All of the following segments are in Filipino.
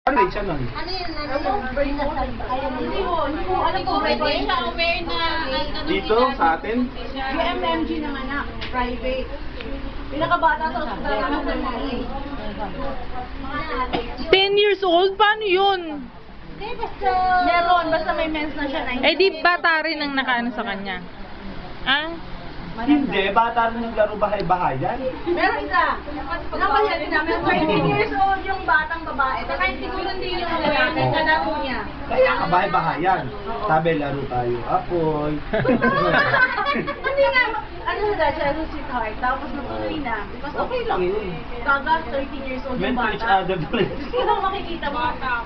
Ano siya nun? Ano yun? Hindi mo alam ko, pwede siya aware na Dito, sa atin? UMMG naman na, private. Pinakabata sa ospital naman sa mga 10 years old? Paano yun? meron, basta may mens na siya. Eh di bata rin ang nakaano sa kanya. Ah? Hindi, bata rin naglaro bahay-bahayan. Meron isa. Napasya din namin. 13 years old yung batang babae. Saka siguro hindi yung lalaki. Kalaro niya. Kaya ka bahay-bahayan. Sabi, laro tayo. Apoy. Hindi nga. Ano na dahil siya, sweetheart. Tapos natuloy na. Because Okay lang yun. Gaga, 13 years old yung Meant to each bata. other. Sino makikita mo?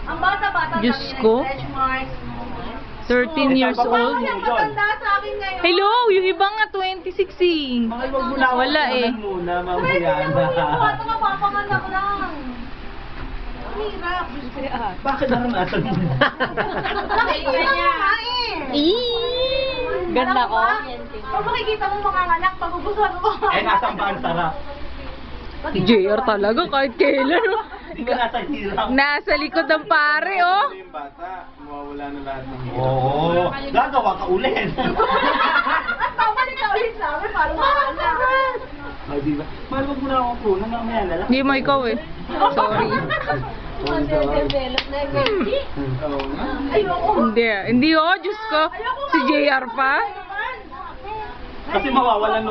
Ang bata-bata Diyos kami, ko. stretch marks. 13 years old. Parang yung matanda sa akin ngayon. Hello, yung iba nga 26 eh. Mga wag mo na ako Wala eh. muna, Pwede mamaya naman yung na. bata mapapanganak lang. Ang hirap. Bakit naranasan mo? Nakikita niya. Ganda ko. Pag makikita mo mga anak, magugustuhan mo mga Eh, nasaan ba ang sarap? Si JR talaga kahit kailan. Hindi ka nasa hirap. Nasa likod ng pare oh. Yung bata, mawawala na lahat ng hirap. Oo. Gagawa ka ulit. At pabalik na ulit namin para makaanak. Ay, di ba? Mahal, wag mo na ako po. Mamaya na lang. Hindi mo ikaw eh. Sorry. Develop na yung Oo nga. Ayoko. Hindi oh, Diyos ko. Si JR pa. Kasi mawawalan